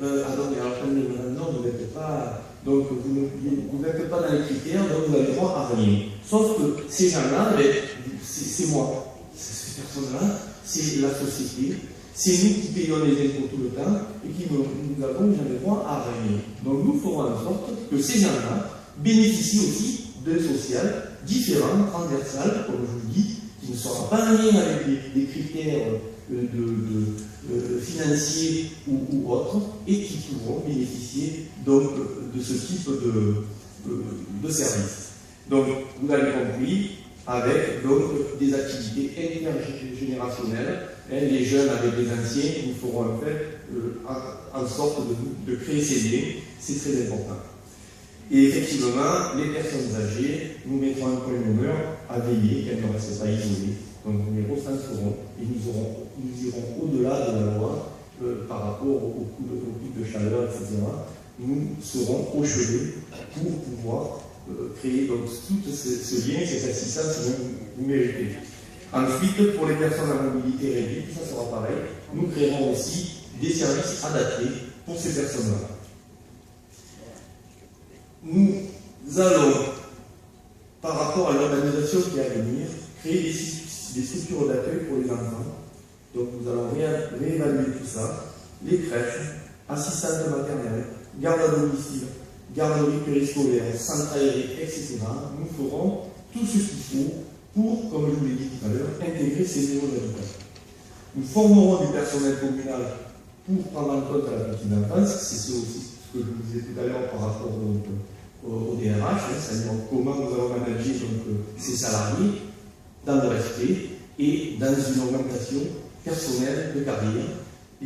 Attendez, alors maintenant, vous n'êtes pas. Donc, vous n'êtes pas dans les critères, donc vous avez droit à rien. Sauf que ces gens-là, c'est moi. Ces personnes-là, c'est la société. C'est nous qui payons les impôts tout le temps et qui nous avons jamais droit à rien. Donc, nous ferons en sorte que ces gens-là bénéficient aussi d'un social différent, transversal, comme je vous dis, qui ne sera pas en lien avec des critères financiers ou autres, et qui pourront bénéficier donc de ce type de service. Donc, vous l'avez compris, avec donc des activités intergénérationnelles, les jeunes avec les anciens, nous ferons en fait en sorte de créer ces liens, c'est très important. Et effectivement, les personnes âgées, nous mettrons un point d'honneur à veiller qu'elles ne restent pas isolées. Donc nous les recenserons et nous irons au-delà de la loi par rapport au pic de chaleur, etc. Nous serons au chevet pour pouvoir créer donc tout ce lien, cette assistance que vous méritez. Ensuite, pour les personnes à mobilité réduite, ça sera pareil. Nous créerons aussi des services adaptés pour ces personnes-là. Nous allons, par rapport à l'urbanisation qui est à venir, créer des structures d'accueil pour les enfants. Donc nous allons réévaluer tout ça. Les crèches, assistantes maternelles, garde à domicile, garderie périscolaire, centre aéré, etc. Nous ferons tout ce qu'il faut pour, comme je vous l'ai dit tout à l'heure, intégrer ces nouveaux habitants. Nous formerons du personnel communal pour prendre en compte la petite enfance. C'est aussi ce que je vous disais tout à l'heure par rapport au DRH, c'est-à-dire comment nous allons manager ces salariés dans le respect et dans une orientation personnelle de carrière.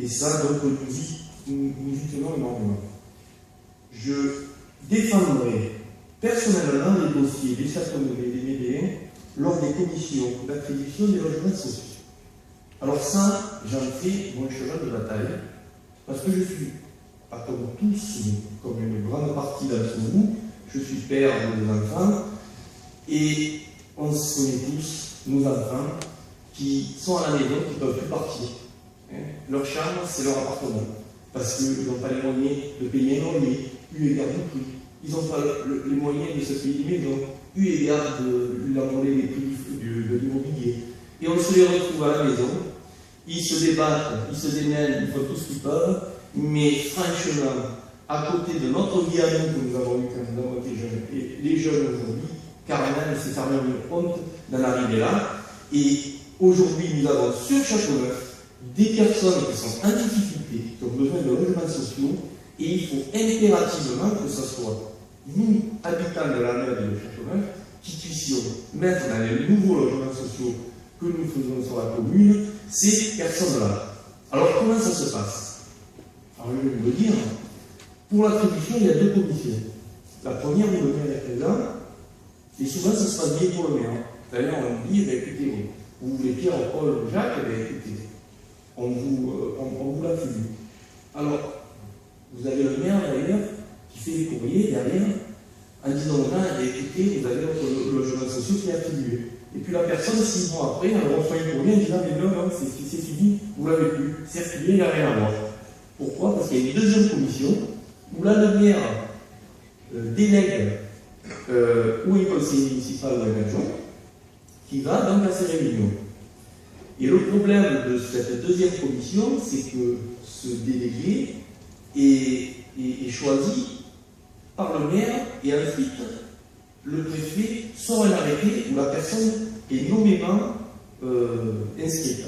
Et ça, donc, nous y tenons énormément. Je défendrai personnellement les dossiers des châteaux-de-paix et des médiens lors des commissions d'attribution des logements sociaux. Alors ça, j'en fais mon cheval de bataille, parce que je suis, pas comme tous, mais comme une grande partie d'entre vous, je suis père de deux enfants, et on se connaît tous, nos enfants, qui sont à la maison, qui ne peuvent plus partir. Leur chambre, c'est leur appartement, parce qu'ils n'ont pas les moyens de payer un loyer, eu égard du prix. Ils n'ont pas les moyens de se payer une maison, eu égard de l'envoler les prix de l'immobilier. Et on se les retrouve à la maison, ils se débattent, ils se démènent, ils font tout ce qu'ils peuvent, mais franchement, à côté de notre vie à nous que nous avons eu quand nous avons été jeunes, et les jeunes aujourd'hui, carrément, c'est carrément une honte d'en arriver là. Et aujourd'hui, nous avons sur Châteauneuf des personnes qui sont en difficulté, qui ont besoin de logements sociaux, et il faut impérativement que ce soit nous, habitants de la mer et de Châteauneuf, qui puissions mettre dans les nouveaux logements sociaux que nous faisons sur la commune ces personnes-là. Alors, comment ça se passe? Alors, je vais vous le dire. Pour l'attribution, il y a deux commissions. La première, vous le maire est présent, et souvent, ça se passe bien pour le maire. D'ailleurs, on dit, écoutez, vous voulez Pierre, Paul, Jacques, écoutez, on vous l'attribue. Alors, vous avez le maire d'ailleurs qui fait les courriers derrière en disant écoutez, vous avez votre logement social qui est attribué. Et puis la personne, 6 mois après, elle reçoit un courrier en disant mais non, c'est fini, vous l'avez plus, c'est attribué, il n'y a rien à voir. Pourquoi? Parce qu'il y a une deuxième commission où là le maire délègue ou un conseiller municipal ou un adjoint qui va donc à ces réunions. Et le problème de cette deuxième commission, c'est que ce délégué est choisi par le maire et ensuite le préfet sort un arrêté où la personne est nommément inscrite.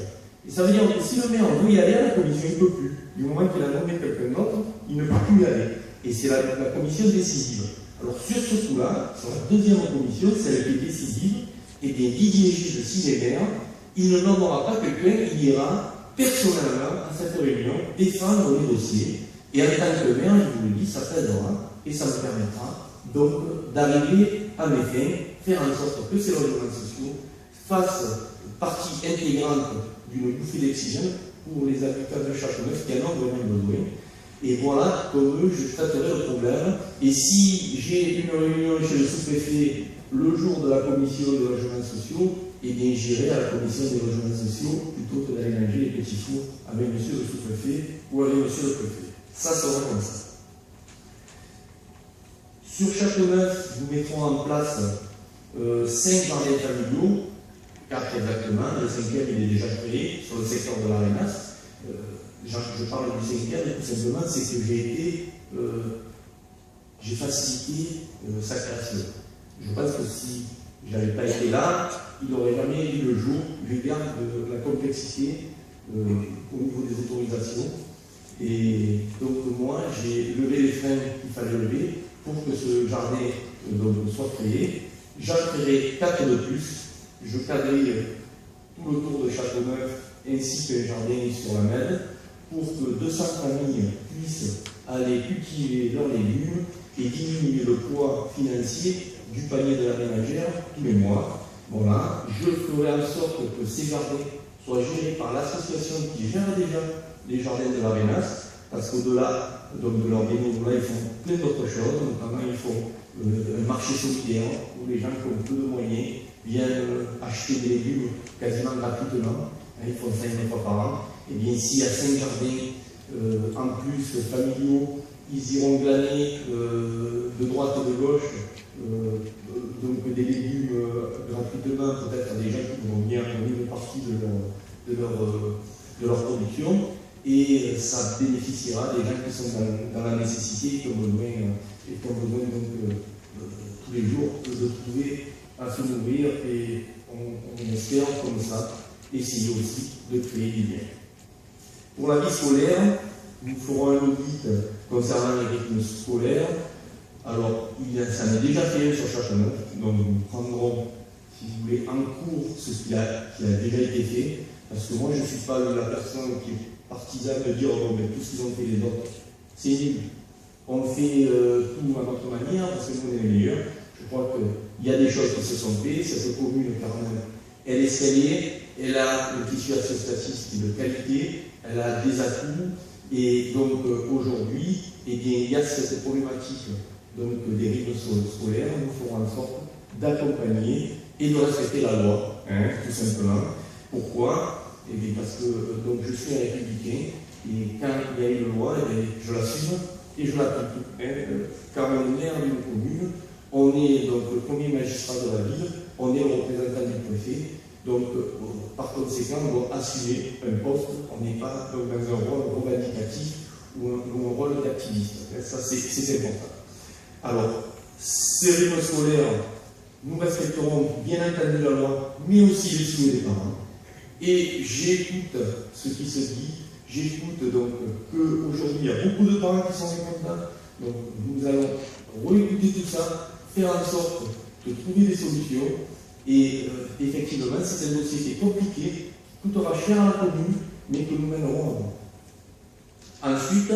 Et ça veut dire que si le maire veut y aller à la commission, il ne peut plus. Du moment qu'il a nommé quelqu'un d'autre, il ne peut plus y aller. Et c'est la commission décisive. Alors sur ce coup-là, sur la deuxième commission, celle qui est décisive, et bien Didier Gilles, s'il est maire, il ne nommera pas quelqu'un, il ira personnellement à cette réunion défendre les dossiers. Et en tant que maire, je vous le dis, ça t'aidera et ça me permettra donc d'arriver à mes fins, faire en sorte que ces logements sociaux fassent partie intégrante d'une bouffée d'oxygène pour les habitants de Châteauneuf qui en ont vraiment besoin. Et voilà comme je traiterai le problème. Et si j'ai une réunion chez le sous-préfet le jour de la commission des logements sociaux, eh bien j'irai à la commission des logements sociaux plutôt que d'aller manger les petits fours avec monsieur le sous-préfet ou avec monsieur le préfet. Ça sera comme ça. Sur Châteauneuf, nous mettrons en place 5 jardins familiaux, 4 exactement. Le 5e, il est déjà créé sur le secteur de l'Arenas. Je parle du 5e, tout simplement, c'est que j'ai facilité sa création. Je pense que si je n'avais pas été là, il n'aurait jamais vu le jour, eu égard de la complexité au niveau des autorisations. Et donc moi, j'ai levé les freins qu'il fallait lever pour que ce jardin soit créé. J'en créerai 4 de plus. Je cadrerai tout le tour de Châteauneuf ainsi qu'un jardin sur la Maine pour que 200 familles puissent aller cultiver leurs légumes et diminuer le poids financier du panier de la ménagère tous les mois. Voilà, je ferai en sorte que ces jardins soient gérés par l'association qui gère déjà les jardins de l'Arenas, parce qu'au-delà de leur bénévolat, ils font plein d'autres choses, notamment ils font un marché solidaire où les gens qui ont peu de moyens viennent acheter des légumes quasiment gratuitement. Ils font 5 fois par an. Et bien s'il y a 5 jardins en plus familiaux, ils iront glaner de droite et de gauche donc des légumes gratuitement, peut-être à des gens qui vont venir donner une partie de leur production. Et ça bénéficiera des gens qui sont dans la nécessité et qui ont besoin donc, tous les jours de trouver à se nourrir, et on espère comme ça essayer aussi de créer des liens. Pour la vie scolaire, nous ferons un audit concernant les rythmes scolaires. Alors, ça en est déjà fait sur Châteauneuf, donc nous prendrons, si vous voulez, en cours ce qui a déjà été fait, parce que moi je ne suis pas la personne qui est partisane de dire oh, mais tout ce qu'ils ont fait les autres, c'est nul. On fait tout à notre manière parce que nous on est les meilleurs. Je crois qu'il y a des choses qui se sont faites. Cette commune, quand même, elle est scellée, elle a une situation statistique de qualité, elle a des atouts, et donc aujourd'hui, eh bien, il y a cette problématique donc, des rythmes scolaires. Nous ferons en sorte d'accompagner et de respecter la loi, tout simplement. Pourquoi? Eh bien, parce que donc, je suis un républicain, et quand il y a une loi, eh bien, je la suis et je l'applique. Quand on est maire d'une commune, on est donc le premier magistrat de la ville, on est le représentant du préfet, donc par conséquent, on doit assumer un poste, on n'est pas donc, dans un rôle revendicatif ou un rôle d'activiste. Ça, c'est important. Alors, ces rythmes scolaires, nous respecterons bien entendu la loi, mais aussi les souhaits des parents. Et j'écoute ce qui se dit, j'écoute donc qu'aujourd'hui il y a beaucoup de parents qui sont mécontents, donc nous allons réécouter tout ça, faire en sorte de trouver des solutions, et effectivement c'est un dossier qui est compliqué, qui coûtera cher à la commune, mais que nous mènerons à bout. Ensuite,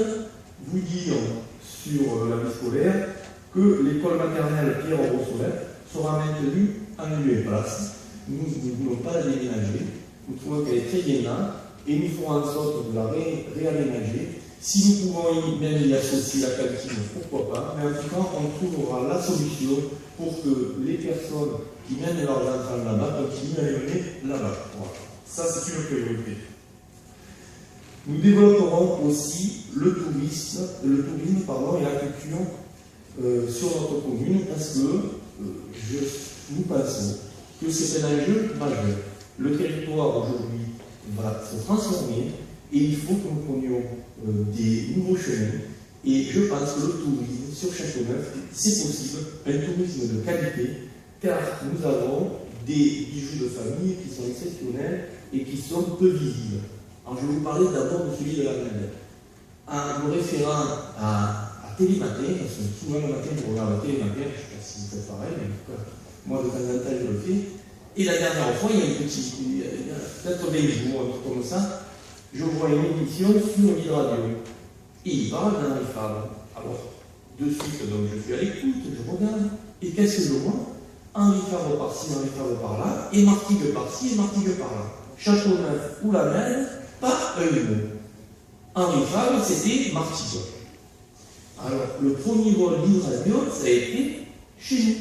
vous dire sur la vie scolaire que l'école maternelle Pierre-Rossolet sera maintenue en lieu et place. Nous ne voulons pas la déménager. Nous trouvons qu'elle est très bien là, et nous ferons en sorte de la réaménager. Si nous pouvons même y associer la cantine, pourquoi pas, mais en tout cas, on trouvera la solution pour que les personnes qui mènent leurs enfants là-bas continuent à les mener là-bas. Voilà. Ça, c'est une priorité. Nous développerons aussi le tourisme et la culture sur notre commune, parce que nous pensons que c'est un enjeu majeur. Le territoire aujourd'hui va se transformer et il faut que nous prenions des nouveaux chemins. Et je pense que le tourisme sur Châteauneuf, c'est possible, un tourisme de qualité, car nous avons des bijoux de famille qui sont exceptionnels et qui sont peu visibles. Alors je vais vous parler d'abord de celui de la Maine. En me référant à Télématin, parce que souvent le matin je regarde Télématin, je ne sais pas si vous faites pareil, mais en tout cas, moi de temps en temps je le fais. Et la dernière fois, il y a peut-être 20 jours, un truc comme ça, je vois une émission sur l'hydradio. Et il parle d'Henri Favre. Alors, de suite, donc, je suis à l'écoute, je regarde, et qu'est-ce que je vois? Henri Favre par-ci, Henri Favre par-là, et Martigues par-ci, et Martigues par-là. Châteauneuf ou la Maine, pas un mot. Henri Favre, c'était Martigues. Alors, le premier vol d'hydradio, ça a été chez nous.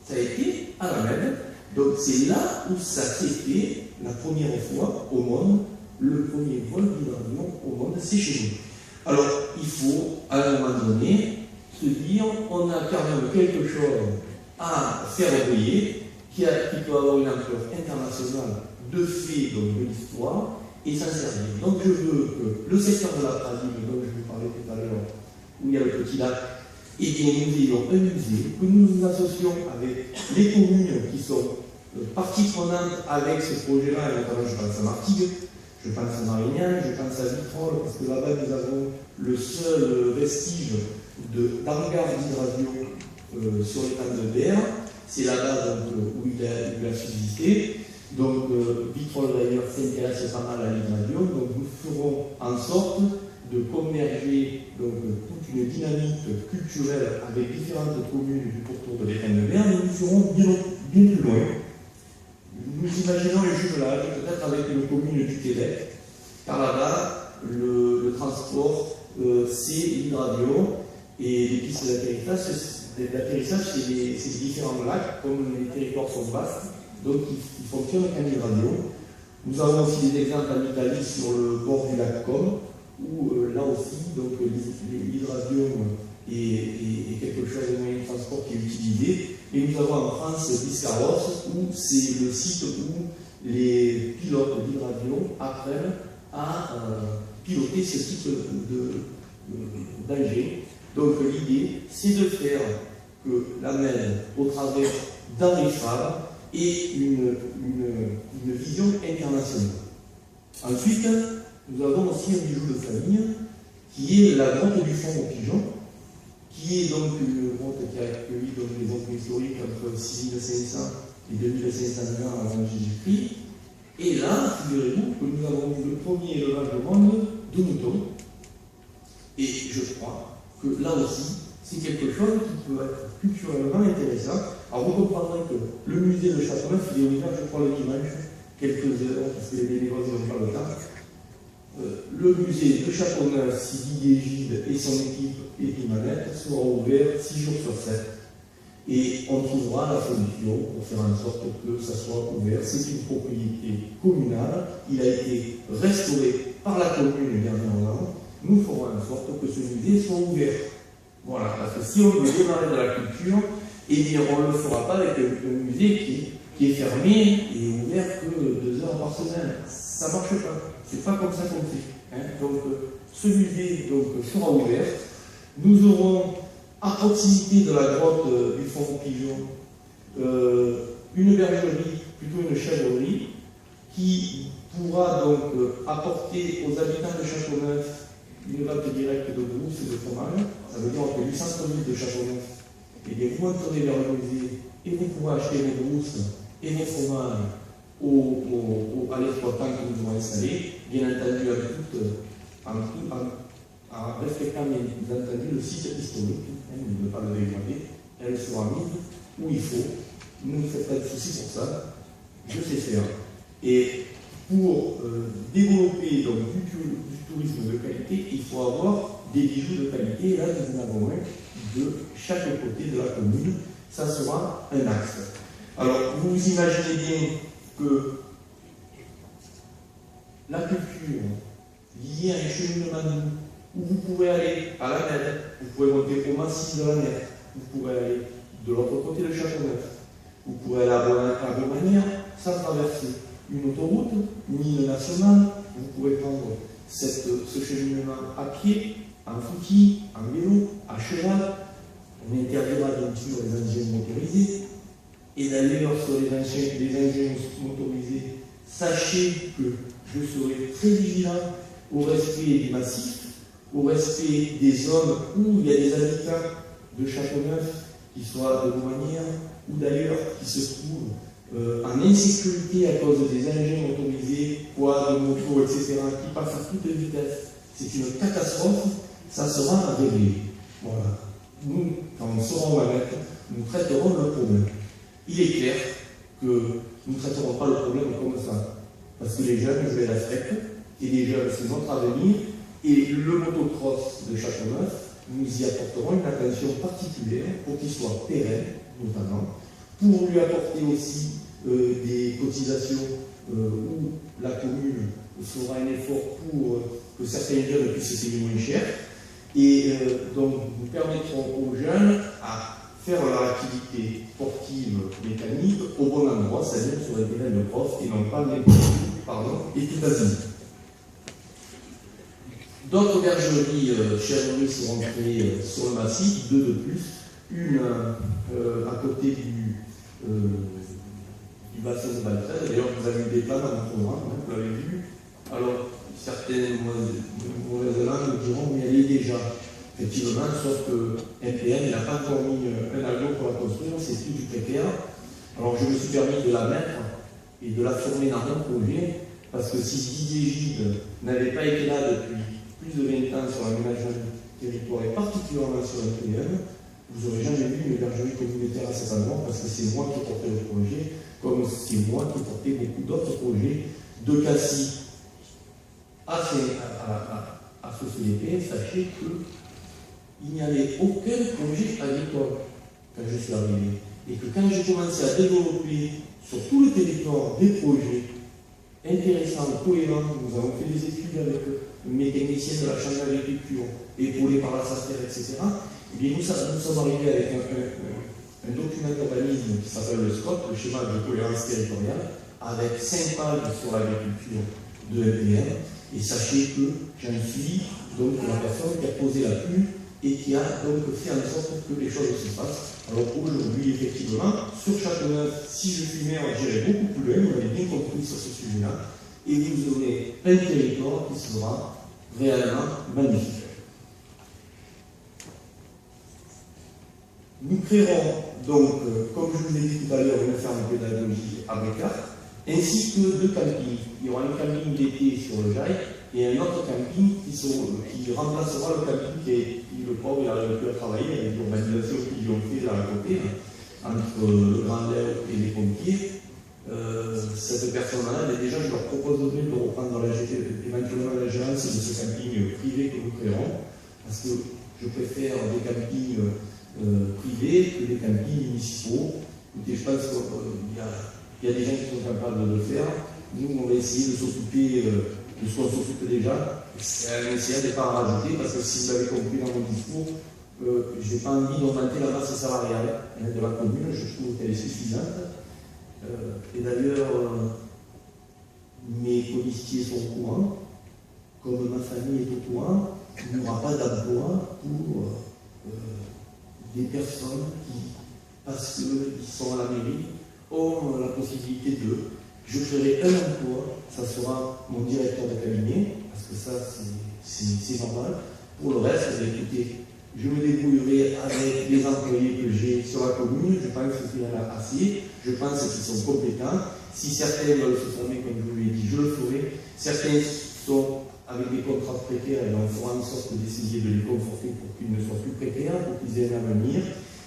Ça a été à la Maine. Donc c'est là où ça s'est fait la première fois au monde, le premier vol d'hydravion au monde, c'est chez nous. Alors, il faut, à un moment donné, se dire, on a quand même quelque chose à faire briller, qui peut avoir une ampleur internationale de fait, donc de l'histoire, et s'en servir. Donc je veux que le secteur de la Pradine, dont je vous parlais tout à l'heure, où il y a le petit lac, et bien nous ayons un musée, que nous nous associons avec les communes qui sont partie prenante avec ce projet-là, et notamment je pense à Martigues, je pense à Marignane, je pense à Vitrolles, parce que là-bas nous avons le seul vestige d'hangar d'hydravion sur les temps de BR. C'est là-bas où il a subsisté. Donc Vitrolles d'ailleurs s'intéresse pas mal à l'hydravion, donc nous ferons en sorte de converger toute une dynamique culturelle avec différentes communes du pourtour de l'étang de BR, mais nous serons bien plus loin. Nous imaginons le jumelage, peut-être avec une commune du Québec, car là-bas, le transport, c'est l'hydravion, et les pistes d'atterrissage, c'est les différents lacs, comme les territoires sont vastes, donc ils fonctionnent en hydravion. Nous avons aussi des exemples en Italie sur le bord du lac Comme, où là aussi, l'hydravion est quelque chose de moyen de transport qui est utilisé. Et nous avons en France Biscarrosse, où c'est le site où les pilotes d'hydravion apprennent à piloter ce type d'engin. Donc l'idée, c'est de faire que la mer, au travers dans les phares, ait une vision internationale. Ensuite, nous avons aussi un bijou de famille, qui est la grotte du fond aux pigeons, qui est donc une grotte qui a accueilli les encres historiques entre 6500 et 2500 ans avant Jésus-Christ. Et là, figurez-vous que nous avons eu le premier élevage au monde de moutons. Et je crois que là aussi, c'est quelque chose qui peut être culturellement intéressant. Alors vous comprendrez que le musée de Châteauneuf, il est ouvert, je crois, le dimanche, quelques heures, parce que les bénévoles n'ont pas le temps. Le musée de Châteauneuf, si Didier Gide et son équipe et Pimanette sera ouvert 6 jours sur 7. Et on trouvera la solution pour faire en sorte que ça soit ouvert. C'est une propriété communale. Il a été restauré par la commune dernièrement. Nous ferons en sorte que ce musée soit ouvert. Voilà, parce que si on veut démarrer de la culture, eh bien on ne le fera pas avec un musée qui est fermé et ouvert que 2 heures par semaine. Ça ne marche pas. C'est pas comme ça qu'on fait. Donc ce musée sera ouvert. Nous aurons à proximité de la grotte du fond aux pigeons une bergerie, plutôt une chèvrerie, qui pourra donc apporter aux habitants de Châteauneuf une vente directe de brousse et de fromage. Ça veut dire que du centre-ville de Châteauneuf, et bien vous entrerez vers le musée et vous pourrez acheter vos brousses et vos fromages à l'exploitant que nous avons installé, bien entendu en respectant bien entendu le site historique, ne pas le dégrader, elle sera mise où il faut. Ne nous faites pas de soucis pour ça, je sais faire. Et pour développer donc, du tourisme de qualité, il faut avoir des bijoux de qualité. Et là, nous en avons un de chaque côté de la commune. Ça sera un axe. Alors, vous imaginez bien que la culture liée à un cheminement où vous pouvez aller à la mer, vous pouvez monter au massif de la mer, vous pouvez aller de l'autre côté de Châteauneuf, vous pourrez aller à Beaumanière, sans traverser une autoroute, une ligne nationale, vous pouvez prendre ce cheminement à pied, en footing, en vélo, à cheval. On interdira bien sûr les engins motorisés. Et d'ailleurs, sur les engins motorisés, sachez que je serai très vigilant au respect des massifs, au respect des zones où il y a des habitants de Châteauneuf, qui soient de Beaumanière, ou d'ailleurs qui se trouvent en insécurité à cause des engins motorisés, quad, motos, etc., qui passent à toute vitesse. C'est une catastrophe, ça sera réglé. Voilà. Nous, quand on saura où la mettre, nous traiterons le problème. Il est clair que nous ne traiterons pas le problème comme ça. Parce que les jeunes, je les respecte, et les jeunes, c'est notre avenir, et le motocross de Châteauneuf, nous y apporterons une attention particulière pour qu'il soit pérenne, notamment, pour lui apporter aussi des cotisations où la commune fera un effort pour que certains jeunes puissent se payer moins cher. Et donc, nous permettrons aux jeunes à faire leur activité sportive mécanique au bon endroit, c'est-à-dire sur les terrains de prof et non pas et tout azimut. D'autres bergeries chèvreries seront créées sur le massif, 2 de plus, une à côté du bassin de Baltaz. D'ailleurs, vous avez eu des plans dans le programme, hein, vous l'avez vu. Alors, certaines mauvaises langues diront, mais elle y est déjà. Effectivement, sauf que MPN n'a pas encore mis un agneau pour la construire, c'est tout du précaire. Alors, je me suis permis de la mettre et de la former dans un projet, parce que si Didier Gide n'avait pas été là depuis plus de 20 ans sur l'aménagement du territoire et particulièrement sur le MPN, vous n'aurez jamais vu une bergerie communautaire à cet endroit, parce que c'est moi qui portais le projet, comme c'est moi qui portais beaucoup d'autres projets de Cassis à Société. Sachez qu'il n'y avait aucun projet agricole quand je suis arrivé. Et que quand j'ai commencé à développer sur tout le territoire des projets intéressants, cohérents, nous avons fait des études avec mes techniciens de la Chambre d'agriculture, épaulés par la SACER, etc. Et bien, nous sommes arrivés avec un document d'urbanisme qui s'appelle le SCOT, le schéma de cohérence territoriale, avec 5 pages sur l'agriculture de MPN. Et sachez que j'en suis donc la personne qui a posé la plume et qui a donc fait en sorte que les choses se passent. Alors aujourd'hui, effectivement, sur Châteauneuf, si je suis maire, j'irai beaucoup plus loin, vous avez bien compris sur ce sujet-là, et vous aurez un territoire qui sera réellement magnifique. Nous créerons donc, comme je vous ai dit tout à l'heure, une ferme pédagogique à Brécart, ainsi que 2 campings. Il y aura un camping d'été sur le Jaille et un autre camping qui remplacera le camping qui le pauvre, il n'arrive plus à travailler avec l'urbanisation qu'ils ont fait là à côté, entre le Grand Lèvre et les pompiers. Cette personne-là, déjà, je leur proposerai de reprendre éventuellement la gérance de ce camping privé que nous créerons, parce que je préfère des campings privés que des campings municipaux. Je pense qu'il y a des gens qui sont capables de le faire. Nous, on va essayer de s'occuper de ce qu'on s'occupe déjà, en essayant de ne pas en rajouter, parce que si vous l'avez compris dans mon discours, je n'ai pas envie d'augmenter la masse salariale de la commune, je trouve qu'elle est suffisante. Et d'ailleurs, mes colistiers sont au courant, comme ma famille est au courant, il n'y aura pas d'emploi pour des personnes qui, parce qu'ils sont à la mairie, ont la possibilité de. Je ferai un emploi, ça sera mon directeur de cabinet, parce que ça c'est normal. Pour le reste, écoutez, je me débrouillerai avec les employés que j'ai sur la commune, je pense qu'il y en a assez, je pense qu'ils sont compétents. Si certains veulent se former, comme je vous l'ai dit, je le ferai. Certains sont avec des contrats précaires, et on fera en sorte d'essayer de les conforter pour qu'ils ne soient plus précaires, pour qu'ils aient un avenir.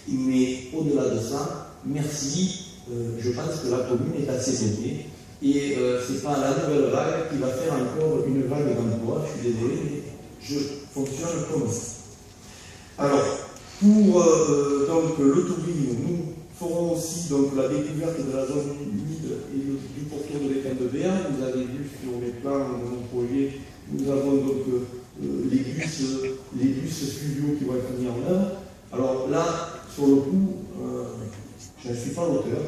Mais au-delà de ça, merci. Je pense que la commune est assez dotée et ce n'est pas la nouvelle vague qui va faire encore une vague d'emploi. Je suis désolé, mais je fonctionne comme ça. Alors, pour donc, le tourisme, nous ferons aussi donc, la découverte de la zone humide et du pourtour de l'étang de Béarn. Vous avez vu sur les plans de mon projet, nous avons donc les bus fluviaux qui vont être mis en œuvre. Alors là, sur le coup, je ne suis pas l'auteur.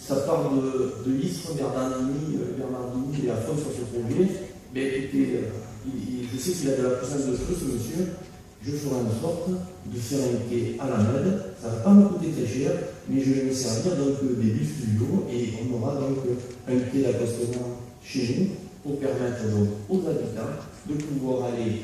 Ça part de l'Istre, Bernardini et à fond sur ce projet. Mais écoutez, je sais qu'il a de la puissance de feu, ce monsieur. Je ferai en sorte de faire un quai à la MED. Ça ne va pas me coûter très cher, mais je vais me servir donc des bus fluviaux et on aura donc un quai d'accostement chez nous pour permettre donc aux habitants de pouvoir aller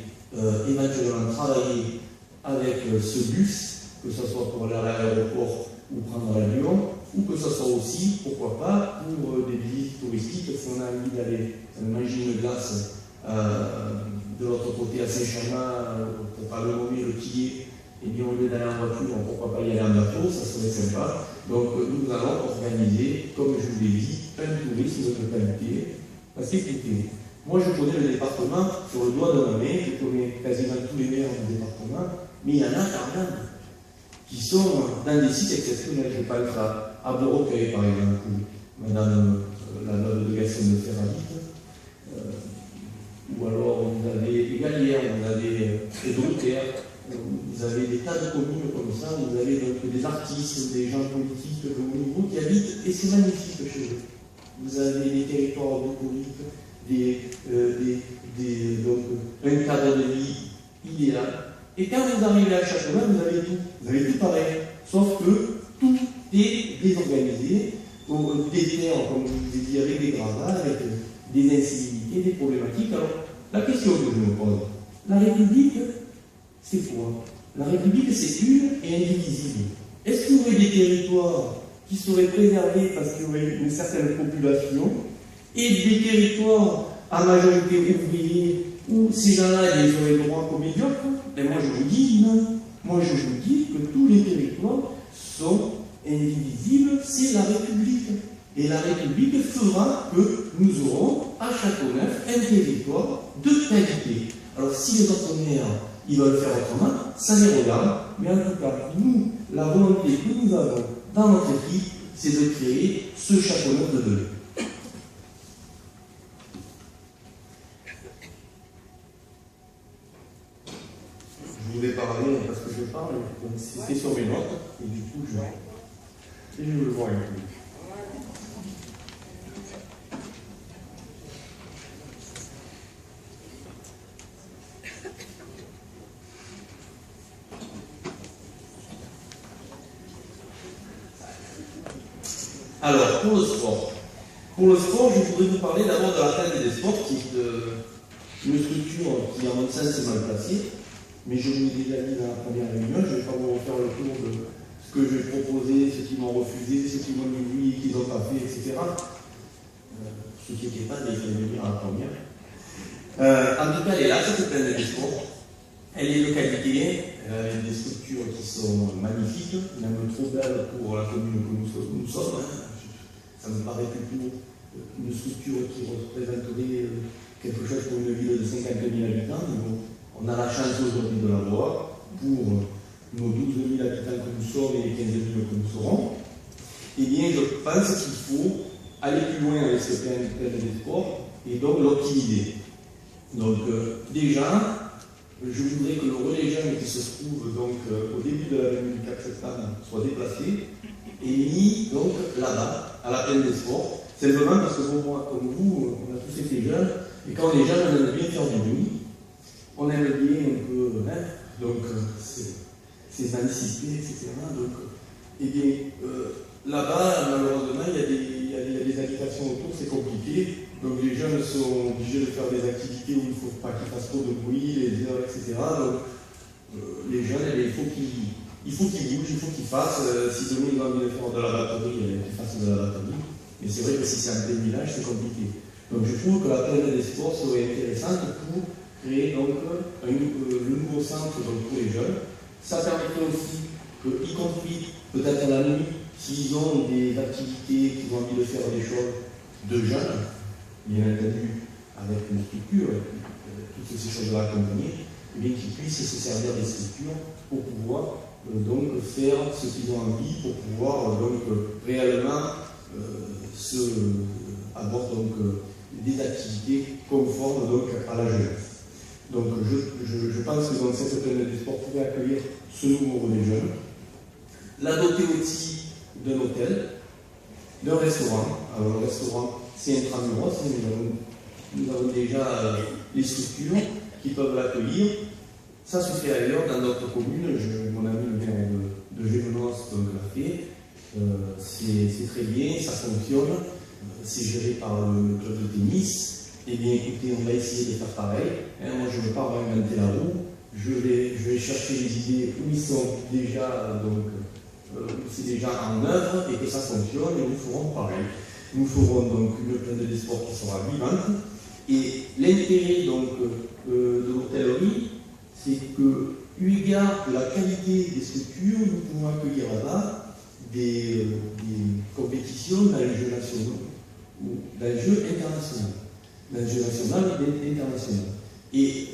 éventuellement travailler avec ce bus, que ce soit pour aller à l'aéroport ou prendre l'avion, ou que ce soit aussi, pourquoi pas, pour des visites touristiques, si on a envie d'aller manger une glace de l'autre côté à Saint-Chamond, pour ne pas le nommer le Tillet, et bien au lieu d'aller en voiture, pourquoi pas y aller en bateau, ça serait sympa. Donc nous allons organiser, comme je vous l'ai dit, un tourisme de qualité. Parce qu'écoutez, moi je connais le département sur le doigt de ma main, je connais quasiment tous les maires du département, mais il y en a quand même qui sont dans des sites exceptionnels. Je pense à Beaurecueil, par exemple, Madame la noble de Gaston de Ferradite, ou alors vous avez Galière, vous avez les Drucker, vous avez des tas de communes comme ça, vous avez donc des artistes, des gens politiques de haut niveau qui habitent, et c'est magnifique chez eux. Vous avez des territoires bucoliques, donc, un cadre de vie idéal. Et quand vous arrivez à Châteauneuf, vous avez tout. Vous avez tout pareil. Sauf que tout est désorganisé, des terres, comme je vous ai dit, avec des gravats, avec des incivilités, des problématiques. Alors, la question que je me pose, la République, c'est quoi? La République, c'est une et indivisible. Est-ce qu'il y aurait des territoires qui seraient préservés parce qu'il y aurait une certaine population et des territoires à majorité ouvrière où ces gens-là, ils auraient le droit comme médiocres? Ben moi, je vous dis non. Moi, je vous dis que tous les territoires sont indivisibles, c'est la République. Et la République fera que nous aurons à Châteauneuf un territoire de qualité. Alors, si les autres maires ils veulent faire autrement, ça les regarde. Mais en tout cas, nous, la volonté que nous avons dans notre équipe, c'est de créer ce Châteauneuf de demain. Je voulais parler parce que je parle, donc c'est sur mes notes, et du coup, je le vois un peu. Alors, pour le sport. Pour le sport, je voudrais vous parler d'abord de la Tête des Sports, qui est une structure qui, à mon sens, est mal placée. Mais je vous l'ai déjà dit dans la première réunion, je ne vais pas vous refaire le tour de ce que j'ai proposé, ceux qui m'ont refusé, ceux qui m'ont dit oui et qui n'ont pas fait, etc. Ceux qui n'étaient pas, il fallait venir à la première. En tout cas, elle est là, cette Tête des Sports. Elle est de qualité, elle a des structures qui sont magnifiques, même trop belles pour la commune que nous sommes. Ça me paraît plutôt une structure qui représenterait quelque chose pour une ville de 50 000 habitants. Mais bon, on a la chance aujourd'hui de l'avoir pour nos 12 000 habitants que nous sommes et les 15 000 que nous serons. Eh bien, je pense qu'il faut aller plus loin avec ce plan des sports et donc l'optimiser. Donc, déjà, je voudrais que le relais jeune qui se trouve donc, au début de l'avenue du 4 septembre soit déplacé et mis donc là-bas, à la plaine des sports. C'est vraiment parce que pour moi, comme vous, on a tous été jeunes, et quand on est jeune, on aime bien faire du bruit, on aime bien un peu, donc ces anicités, etc. Donc, eh bien, là-bas, malheureusement, il y a des habitations autour, c'est compliqué. Donc les jeunes sont obligés de faire des activités où il ne faut pas qu'ils fassent trop de bruit, les heures, etc. Donc les jeunes, il faut qu'ils bougent, il faut qu'ils fassent. Si demain ils ont envie de faire de la batterie, qu'ils fassent de la batterie. Mais c'est vrai que si c'est un petit village, c'est compliqué. Donc je trouve que la plaine des sports serait intéressante pour créer donc le nouveau centre donc, pour les jeunes. Ça permettrait aussi que, y compris peut-être la nuit, s'ils ont des activités, qu'ils ont envie de faire des choses de jeunes, bien entendu avec une structure, toutes ces choses-là accompagnées, eh bien qu'ils puissent se servir des structures pour pouvoir donc faire ce qu'ils ont envie, pour pouvoir donc réellement avoir donc des activités conformes donc à la jeunesse. Donc je pense que dans cette plaine des sports pourrait accueillir ce nouveau des jeunes, la doter aussi d'un hôtel, d'un restaurant. Alors le restaurant, c'est intramuros, nous avons déjà les structures qui peuvent l'accueillir. Ça se fait ailleurs, dans d'autres communes. Mon ami le maire de Gémenos l'a fait. C'est très bien, ça fonctionne. C'est géré par le club de tennis. Eh bien, écoutez, on va essayer de faire pareil. Moi, je ne veux pas réinventer la roue. Je vais chercher les idées où ils sont déjà, c'est déjà en œuvre et que ça fonctionne, et nous ferons pareil. Nous ferons donc une plaine des sports qui sera vivante. Et l'intérêt donc de l'hôtellerie, c'est que, eu égard de la qualité des structures, nous pouvons accueillir là-bas des compétitions dans les jeux nationaux ou dans les jeux internationaux. Dans les jeux nationaux et internationaux. Et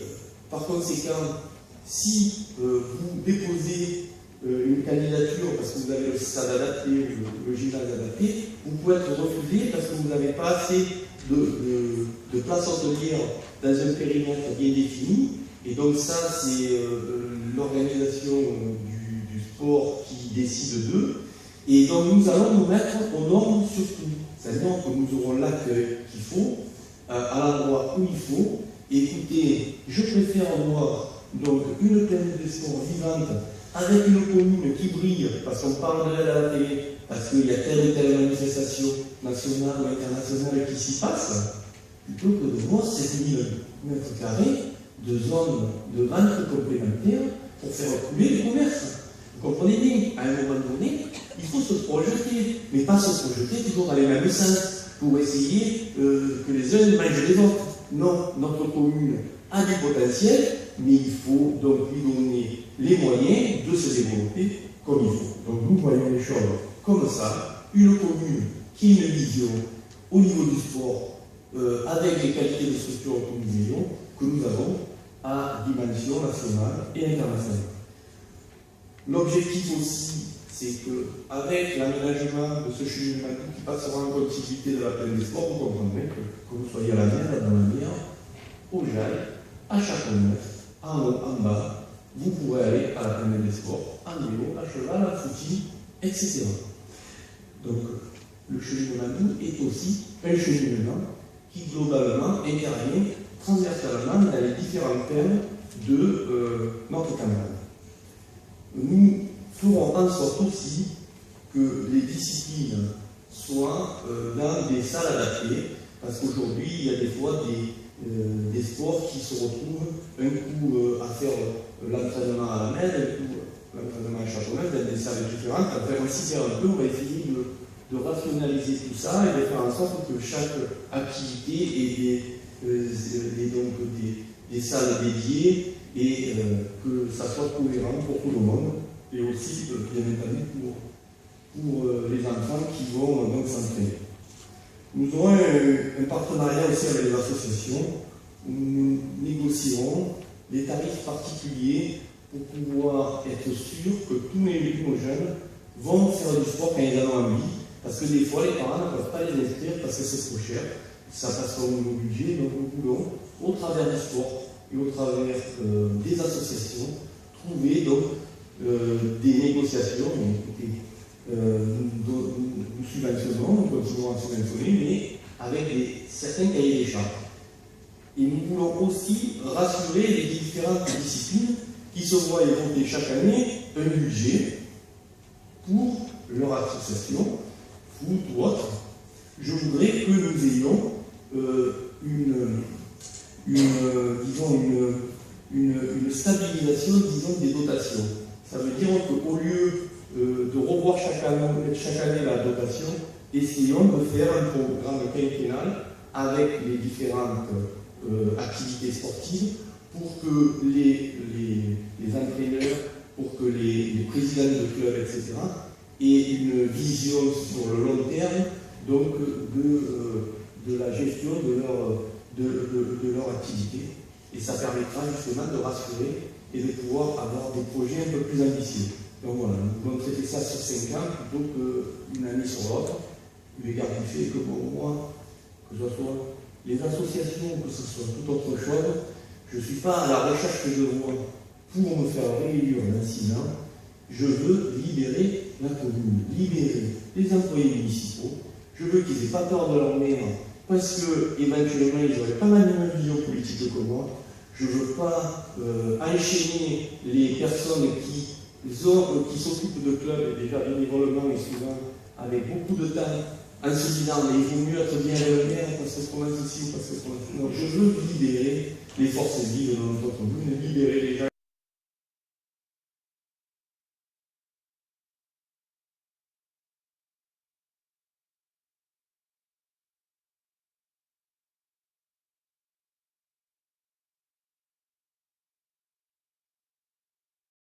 par conséquent, si vous déposez une candidature parce que vous avez le stade adapté ou le gymnase adapté, vous pouvez être refusé parce que vous n'avez pas assez de places hôtelières dans un périmètre bien défini. Et donc ça, c'est l'organisation du sport qui décide d'eux. Et donc nous allons nous mettre aux normes surtout. C'est-à-dire que nous aurons l'accueil qu'il faut, à l'endroit où il faut. Écoutez, je préfère voir donc une planète de sport vivante avec une commune qui brille, parce qu'on parle de la télé, parce qu'il y a telle ou telle manifestation nationale ou internationale qui s'y passe, plutôt que de voir 7000 mètres carrés de zones de vente complémentaires pour faire couler le commerce. Vous comprenez bien, à un moment donné, il faut se projeter, mais pas se projeter toujours dans les mêmes sens pour essayer que les uns mangent les autres. Non, notre commune a du potentiel, mais il faut donc lui donner les moyens de se développer comme il faut. Donc nous voyons les choses comme ça, une commune qui a une vision au niveau du sport, avec les qualités de structure que nous avons à dimension nationale et internationale. L'objectif aussi, c'est qu'avec l'aménagement de ce cheminement qui passera en continuité de la plaine des sports, vous comprendrez que vous soyez à la mer, dans la mer, au Jaille, à Châteauneuf, en haut, en bas, vous pourrez aller à la plaine des sports, en vélo, à cheval, en footing, etc. Donc, le cheminement est aussi un cheminement qui globalement intervient transversalement dans les différents thèmes de notre campagne. Nous ferons en sorte aussi que les disciplines soient dans des salles adaptées, parce qu'aujourd'hui, il y a des fois des sports qui se retrouvent un coup à faire l'entraînement à la mer, un coup l'entraînement à Châteauneuf, dans des salles différentes. Après, on s'y perd un peu, on va essayer de rationaliser tout ça et de faire en sorte que chaque activité ait donc des salles dédiées et que ça soit cohérent pour tout le monde et aussi, bien entendu, pour les enfants qui vont donc s'entraîner. Nous aurons un partenariat aussi avec les associations où nous négocierons des tarifs particuliers pour pouvoir être sûr que tous nos jeunes vont faire du sport quand ils en ont envie, parce que des fois les parents ne peuvent pas les inscrire parce que c'est trop cher, ça passe pas au niveau budget, donc nous voulons, au travers du sport et au travers des associations, trouver donc des négociations. Écoutez, nous subventionnons, nous continuerons à subventionner, mais avec certains cahiers des charges. Et nous voulons aussi rassurer les différentes disciplines qui se voient évoquer chaque année un budget pour leur association, foot ou autre. Je voudrais que nous ayons une stabilisation, disons, des dotations. Ça veut dire qu'au lieu de revoir chaque année la dotation, essayons de faire un programme quinquennal avec les différentes activités sportives pour que les entraîneurs, pour que les présidents de clubs, etc., aient une vision sur le long terme donc, de la gestion de leur activité. Et ça permettra justement de rassurer et de pouvoir avoir des projets un peu plus ambitieux. Donc voilà, nous voulons traiter ça sur 5 ans plutôt qu'une année sur l'autre. Le garde du fait que pour moi, que ce soit les associations, que ce soit toute autre chose, je ne suis pas à la recherche de voix pour me faire réélire dans 6 ans. Je veux libérer la commune, libérer les employés municipaux. Je veux qu'ils n'aient pas peur de leur maire parce qu'éventuellement ils n'auraient pas la même vision politique que moi. Je ne veux pas enchaîner les personnes qui s'occupent de clubs, déjà bénévolement et souvent avec beaucoup de temps, en se disant mais il vaut mieux être bien avec le maire parce que qu'on a ceci ou parce que qu'on a ceci. Non, je veux libérer les forces vives de notre commune, libérer les gens